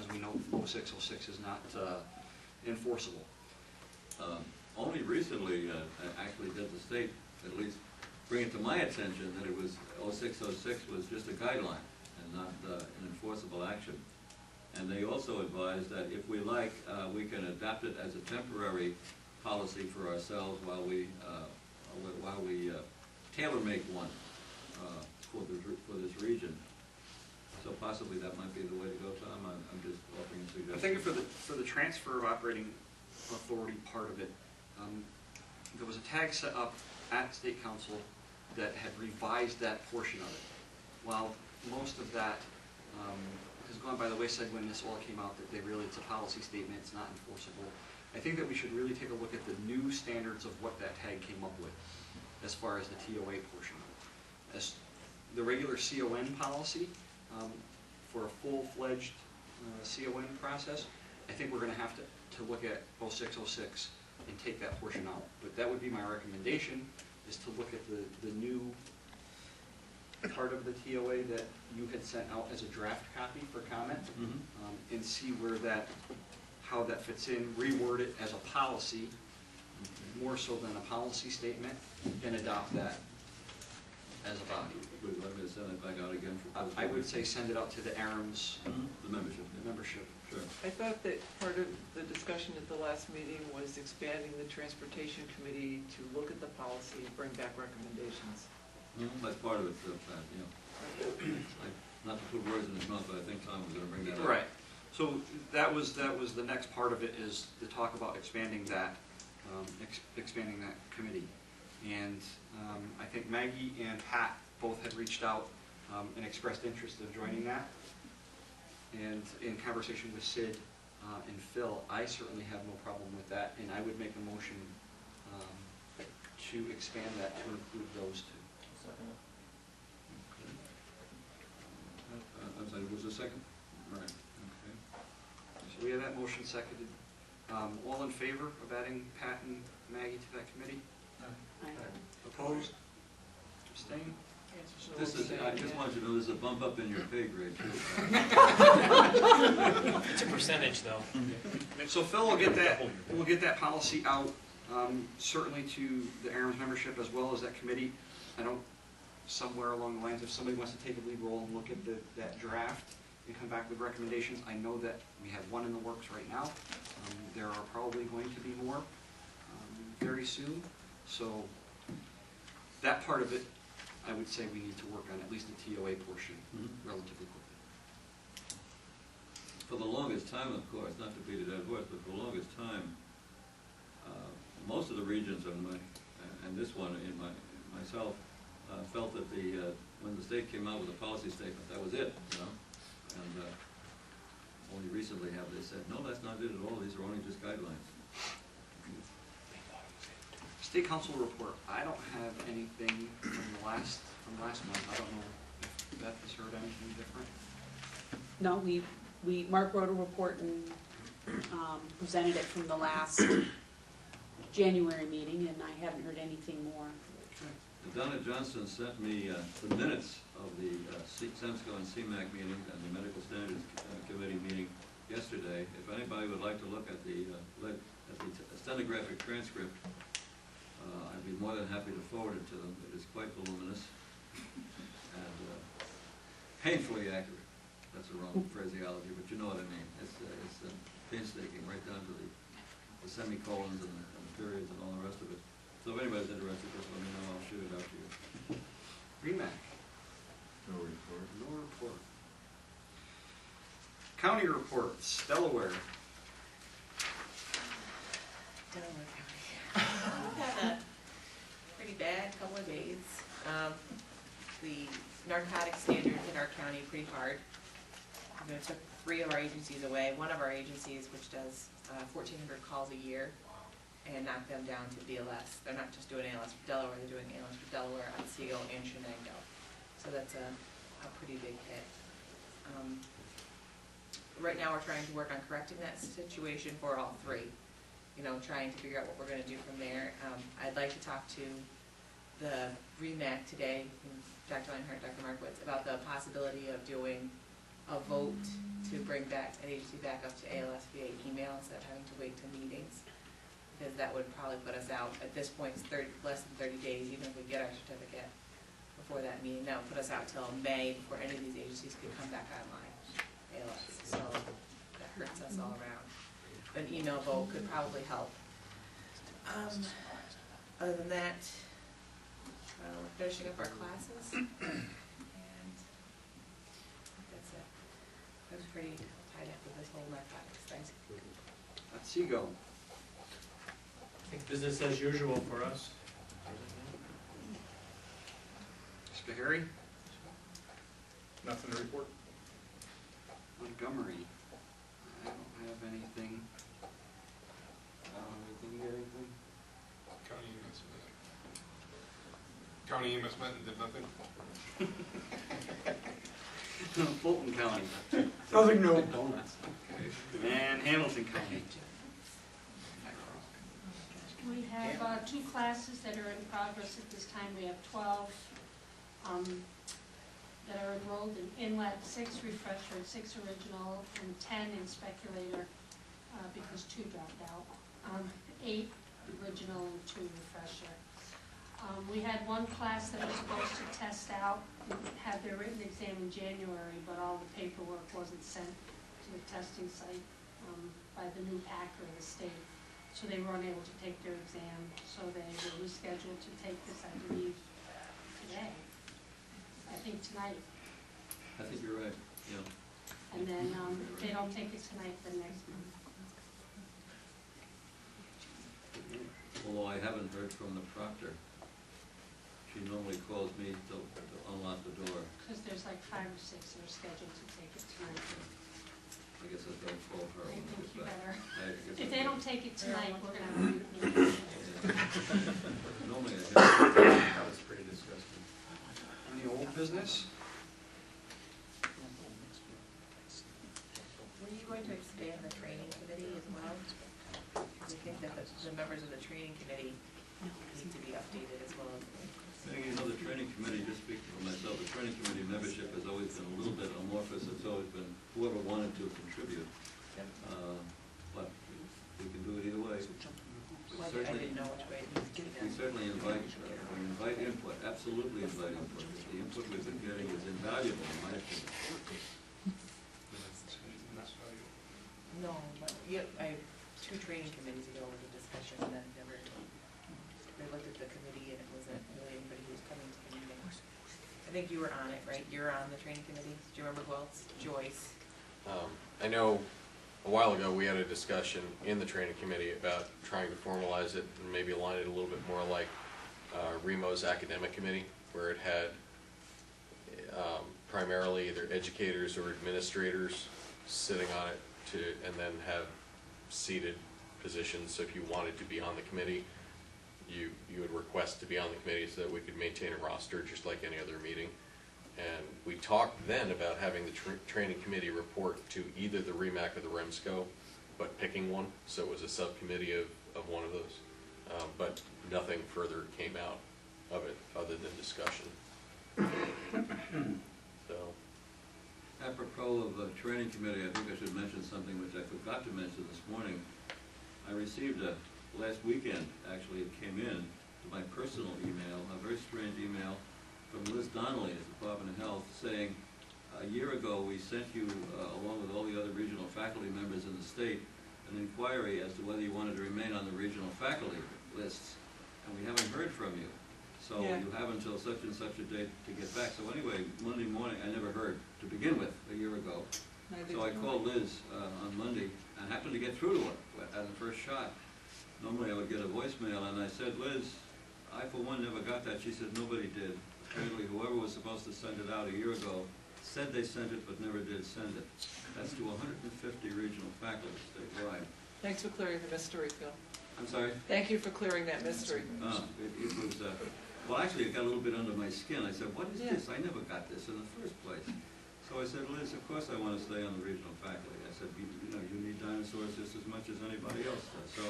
As we know, 0606 is not enforceable. Only recently, actually, did the state at least bring it to my attention that it was 0606 was just a guideline and not an enforceable action. And they also advised that if we like, we can adopt it as a temporary policy for ourselves while we tailor-make one for this region. So possibly that might be the way to go, Tom. I'm just offering a suggestion. I think for the transfer of operating authority part of it, there was a tag set up at State Council that had revised that portion of it. While most of that has gone by the wayside when this all came out, that it's a policy statement, it's not enforceable. I think that we should really take a look at the new standards of what that tag came up with, as far as the TOA portion. As the regular CON policy, for a full-fledged CON process, I think we're gonna have to look at 0606 and take that portion out. But that would be my recommendation, is to look at the new part of the TOA that you had sent out as a draft copy for comment, and see where how that fits in, reword it as a policy, more so than a policy statement, and adopt that as a body. Would you like me to send it back out again? I would say send it out to the AAREMS The membership. membership. Sure. I thought that part of the discussion at the last meeting was expanding the transportation committee to look at the policy and bring back recommendations. That's part of it, Pat, yeah. Not to put words in his mouth, but I think Tom was gonna bring that up. Right. So that was the next part of it, is to talk about expanding that committee. And I think Maggie and Pat both had reached out and expressed interest in joining that. And in conversation with Sid and Phil, I certainly have no problem with that, and I would make a motion to expand that to include those two. I'm sorry, was there a second? Right, okay. So we have that motion seconded. All in favor of adding Pat and Maggie to that committee? Opposed? Abstained? This is, I just want you to know, this is a bump up in your pay grade, too. It's a percentage, though. So Phil will get that policy out, certainly to the AAREMS membership as well as that committee. I don't, somewhere along the lines, if somebody wants to take a lead role and look at that draft and come back with recommendations, I know that we have one in the works right now. There are probably going to be more very soon. So that part of it, I would say we need to work on, at least the TOA portion, relatively quickly. For the longest time, of course, not to beat a dead horse, but for the longest time, most of the regions, and this one in myself, felt that when the state came out with a policy statement, that was it, you know? And only recently have they said, no, that's not it at all, these are only just guidelines. State Council report, I don't have anything from last month. I don't know if Beth has heard anything different. No, Mark wrote a report and presented it from the last January meeting, and I haven't heard anything more. Donna Johnston sent me the minutes of the SEMSCO and CMAC meeting and the Medical Standards Committee meeting yesterday. If anybody would like to look at the stenographic transcript, I'd be more than happy to forward it to them. It is quite voluminous and painfully accurate. That's the wrong phraseology, but you know what I mean. It's painstaking, right down to the semicolons and the periods and all the rest of it. So if anybody's interested, just let me know. I'll shoot it out to you. REMAC. No report. No report. County reports, Delaware. Delaware County. We've had a pretty bad couple of days. The narcotic standard hit our county pretty hard. It took 3 of our agencies away. One of our agencies, which does 1,400 calls a year, and knocked them down to BLS. They're not just doing ALS for Delaware, they're doing ALS for Delaware, Otsego, and Shenango. So that's a pretty big hit. Right now we're trying to work on correcting that situation for all 3. You know, trying to figure out what we're going to do from there. I'd like to talk to the REMAC today, Dr. Leinhardt, Dr. Markowitz, about the possibility of doing a vote to bring back an agency back up to ALS via email instead of having to wait to meetings. Because that would probably put us out, at this point, it's less than 30 days, even if we get our certificate before that meeting. That would put us out till May before any of these agencies could come back online, ALS. So that hurts us all around. An email vote could probably help. Other than that, we're finishing up our classes, and that's it. I was pretty tied up with this whole narcotics thing. Otsego. I think business as usual for us. Schoharie. Nothing to report. Montgomery. I don't have anything. you got anything? County EMS met and did nothing? Fulton County. Nothing new. Donuts. And Hamilton County. We have 2 classes that are in progress at this time. We have 12 that are enrolled in inlet, 6 refresher, and 6 original, and 10 in speculator because 2 dropped out. 8 original and 2 refresher. We had 1 class that was supposed to test out and have their written exam in January, but all the paperwork wasn't sent to the testing site by the new AAREMS of the state. So they were unable to take their exam, so they were rescheduled to take this, I believe, today. I think tonight. I think you're right, yeah. And then if they don't take it tonight, then next month. Although I haven't heard from the proctor. She normally calls me to unlock the door. Because there's like 5 or 6 that are scheduled to take it tonight. I guess I don't call her. I when think get you back. better. I guess If I they do. don't take it tonight, we're gonna have a meeting. Normally I have. That was pretty disgusting. Any old business? Were you going to expand the training committee as well? I think that the members of the training committee need to be updated as well. I think, the training committee, just speaking for myself, the training committee membership has always been a little bit amorphous. It's always been whoever wanted to contribute. But we can do it either way. I didn't know which way it needs to be We done. certainly invite input, absolutely invite input. The input we've been getting is invaluable, in my opinion. No, but I have 2 training committees ago with a discussion and then never, they looked at the committee and it wasn't really anybody who was coming to the meeting. I think you were on it, right? You're on the training committee. Do you remember who else? Joyce. I know a while ago we had a discussion in the training committee about trying to formalize it and maybe align it a little bit more like REMO's academic committee, where it had primarily either educators or administrators sitting on it and then have seated positions. So if you wanted to be on the committee, you would request to be on the committee so that we could maintain a roster just like any other meeting. And we talked then about having the training committee report to either the REMAC or the REMSCO, but picking one, so it was a subcommittee of one of those. But nothing further came out of it other than discussion. So. Apropos of the training committee, I think I should mention something which I forgot to mention this morning. I received last weekend, actually, it came in to my personal email, a very strange email from Liz Donnelly at the Department of Health saying, a year ago we sent you, along with all the other regional faculty members in the state, an inquiry as to whether you wanted to remain on the regional faculty lists, and we haven't heard from you. So you have until such and such a date to get back. So anyway, Monday morning, I never heard to begin with a year ago. So I called Liz on Monday and happened to get through to her at the first shot. Normally I would get a voicemail, and I said, Liz, I for one never got that. She said nobody did. Apparently whoever was supposed to send it out a year ago said they sent it but never did send it. That's to 150 regional faculty statewide. Thanks for clearing the mystery, Phil. I'm sorry? Thank you for clearing that mystery. It was, well, actually, it got a little bit under my skin. I said, what is this? I never got this in the first place. So I said, Liz, of course I want to stay on the regional faculty. I said, you know, you need dinosaurs just as much as anybody else does. So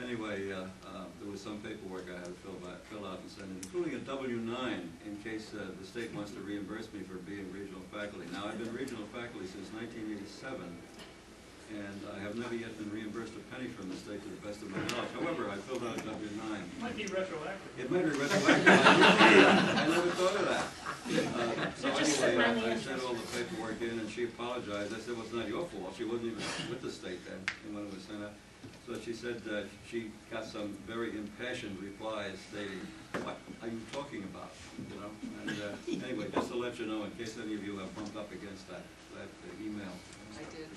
anyway, there was some paperwork I had to fill out and send in, including a W-9 in case the state wants to reimburse me for being regional faculty. Now, I've been regional faculty since 1987. And I have never yet been reimbursed a penny from the state to the best of my knowledge. However, I filled out a W-9. Might be retroactive. It might be retroactive. I never thought of that. So anyway, I sent all the paperwork in, and she apologized. I said, well, it's not your fault. She wasn't even with the state then when it was sent out. So she said she got some very impassioned replies stating, what are you talking about? You know. And anyway, just to let you know, in case any of you have bumped up against that email. I did.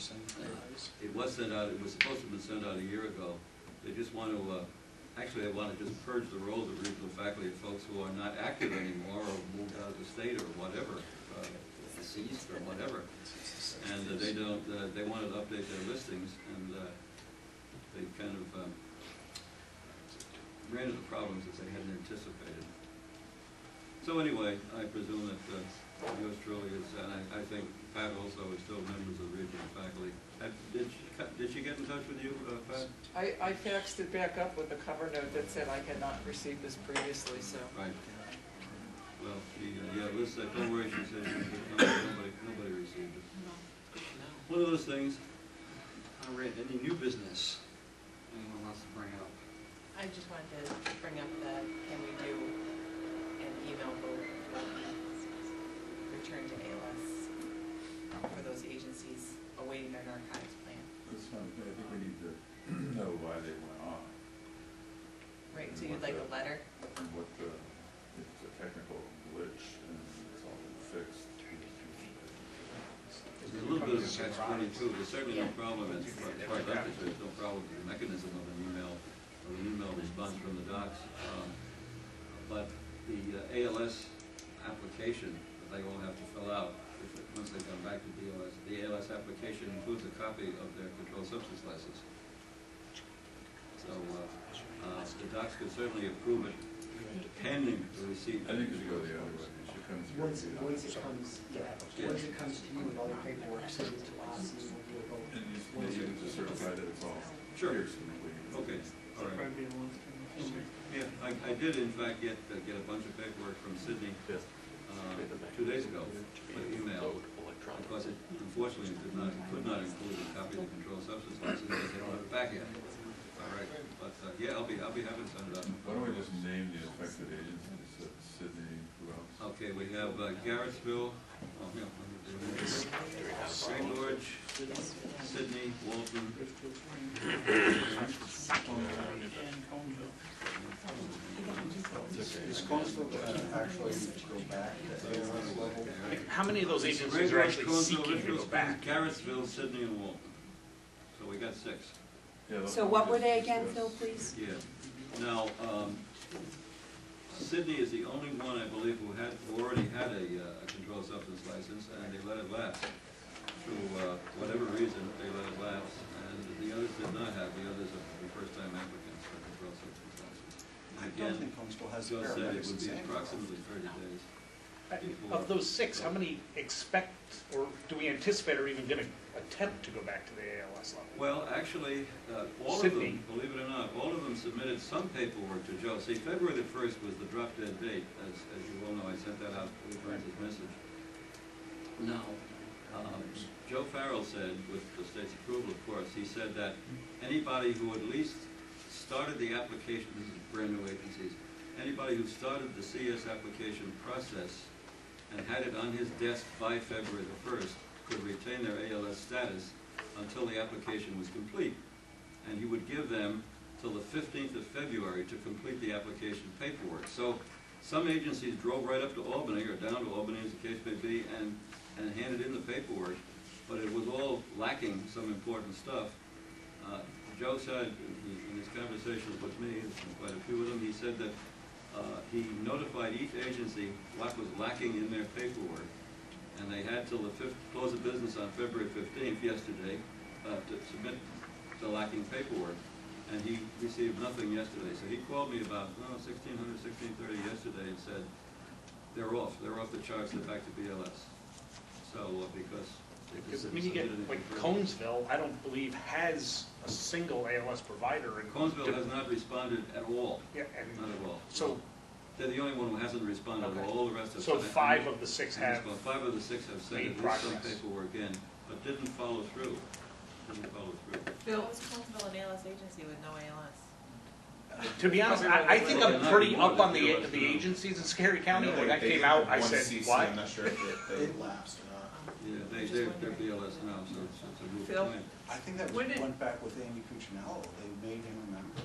It was sent out, it was supposed to have been sent out a year ago. They just want to, actually they want to just purge the roles of regional faculty of folks who are not active anymore or moved out of the state or whatever, deceased or whatever. And they don't, they wanted to update their listings, and they kind of ran into problems that they hadn't anticipated. So anyway, I presume that yours truly is, and I think Pat also is still members of the regional faculty. Did she get in touch with you, Pat? I faxed it back up with a cover note that said I had not received this previously, so. Right. Well, Liz said, don't worry, she said, nobody received it. One of those things. All right, any new business anyone wants to bring up? I just wanted to bring up that, can we do an email vote for the return to ALS for those agencies awaiting their narcotics plan? That's not, I think we need to know why they went on. Right, so you'd like a letter? And what the, it's a technical glitch and it's all been fixed. There's a little bit of a catch-22. There's certainly no problem, as far as I'm concerned, there's no problem with the mechanism of an email response from the docs. But the ALS application that they all have to fill out, once they come back to the ALS application includes a copy of their controlled substance license. So the docs could certainly approve it pending the receipt. I think it should go the other way. It should come through. Once it comes to you with all your paperwork, send it to us, and we'll do a vote. And you need to certify that it's all Sure. here, so complete. Okay, all right. Yeah, I did in fact get a bunch of paperwork from Sydney 2 days ago by email, because it unfortunately could not include a copy of the controlled substance license because they don't have it back yet. All right, but yeah, I'll be happy to send it up. Why don't we just name the affected agencies, Sydney, who else? Okay, we have Garrettsville, St. George, Sydney, Walton. Is Conesville actually go back to ALS level? How many of those agencies are actually seeking to go back? Garrettsville, Sydney, and Walton. So we got 6. Yeah, So what were they again, Phil, please? Yeah. Now, Sydney is the only one, I believe, who already had a controlled substance license, and they let it lapse. Through whatever reason, they let it lapse, and the others did not have. The others are the first-time applicants for controlled substance license. I And don't again, think Conesville has Joe said it paramedics would in be San approximately 30 days. before. Of those 6, how many expect, or do we anticipate are even going to attempt to go back to the ALS level? Well, actually, all Sydney. of them, believe it or not, all of them submitted some paperwork to Joe. See, February the 1st was the drop dead date, as you all know. I sent that out 3 times as message. Now, Joe Farrell said, with the state's approval, of course, he said that anybody who at least started the application, this is brand new agencies, anybody who started the CS application process and had it on his desk by February the 1st could retain their ALS status until the application was complete. And he would give them till the 15th of February to complete the application paperwork. So some agencies drove right up to Albany, or down to Albany as the case may be, and handed in the paperwork, but it was all lacking some important stuff. Joe said in his conversations with me, there's been quite a few of them, he said that he notified each agency what was lacking in their paperwork, and they had till the close of business on February 15th, yesterday, to submit the lacking paperwork, and he received nothing yesterday. So he called me about 1600, 1630 yesterday and said, they're off the charts, they're back to BLS. So, because they Because, just I mean, you get, submitted like, anything further. Conesville, I don't believe has a single ALS provider. And Conesville has not responded at all. Yeah, and Not at all. so, They're the only one who hasn't responded at Okay. all. All the rest have so said- 5 of the 6 have, 5 of the 6 have sent made at least some progress. paperwork in, but didn't follow through. Phil, was Conesville an ALS agency with no ALS? to be honest, I think I'm pretty up on the agencies in Scary County. When that came out, I said, what? I'm not sure if they lapsed or not. Yeah, they're BLS now, so it's a moot Phil? point. I think that When did- went back with Andy Cuccinello, they made him a member.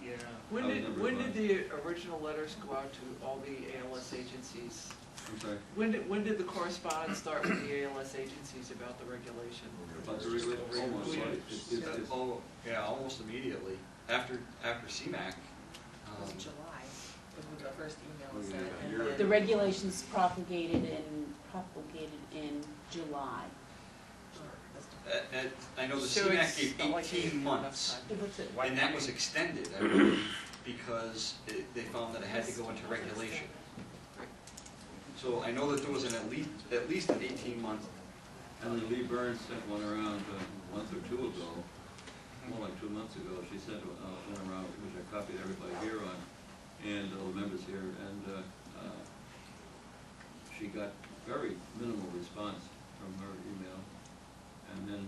Yeah. When did the original letters go out to all the ALS agencies? I'm sorry. When did the correspondence start with the ALS agencies about the regulation? About the regulation. Yeah, almost immediately, after CMAQ. It was July, was when the first email was Oh, sent. yeah. and You're- then- The regulations propagated in July. The I know the So CMAQ it's gave not like 18 enough months, time. and that was extended, I believe, because they found that it had to go into regulation. So I know that there was at least an 18-month. And then Lee Burns sent one around a month or two ago, more like 2 months ago. She sent one around, which I copied everybody here on, and all the members here, and she got very minimal response from her email. And then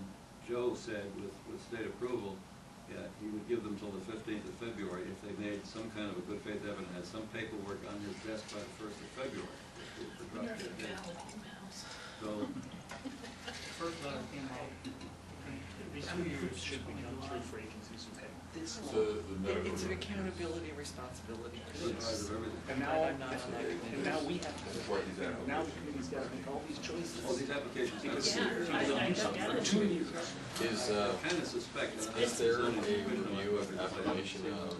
Joe said, with state approval, yeah, he would give them till the 15th of February if they made some kind of a good faith effort and had some paperwork on his desk by the 1st of February. to drop dead date. So, First letter came out, at least 2 years should be done through for agencies who pay. This So the medical it's an records. accountability responsibility. supervisor of everything. And now we have to, That's why these now the applications. committee's gotta make all these choices. All these applications. Because Yeah, if I you don't do don't something get for it. 2 years. Is Kind of suspect. is there a review of application of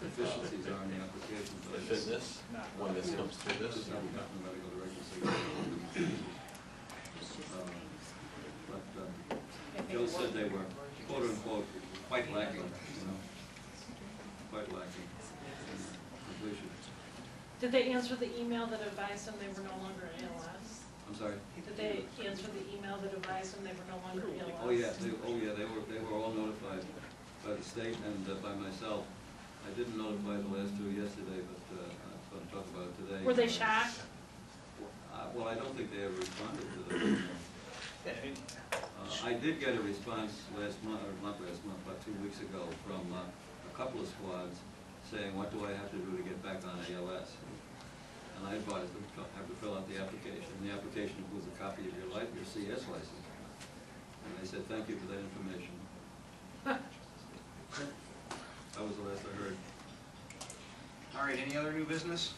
Deficiencies are in the application. the fitness when this comes through This this? is how we got them to go to regular signature. But Joe said they were quote unquote quite lacking, quite lacking in completion. Did they answer the email that advised them they were no longer ALS? I'm sorry? Did they answer the email that advised them they were no longer ALS? Oh, yeah, they were all notified by the state and by myself. I didn't notify the last two yesterday, but I'm going to talk about it today. Were they shocked? Well, I don't think they ever responded to them. I did get a response last month, or not last month, about 2 weeks ago, from a couple of squads saying, what do I have to do to get back on ALS? And I advised them to have to fill out the application. And the application includes a copy of your CS license. And they said, thank you for that information. That was the last I heard. All right, any other new business?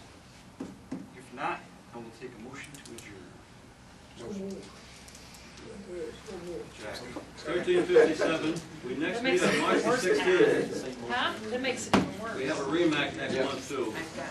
If not, I will take a motion to adjourn. Jack. 13:57, we next That meet makes on it March the worse. 16th. Huh? That makes it even worse. We have a REMAC next month too.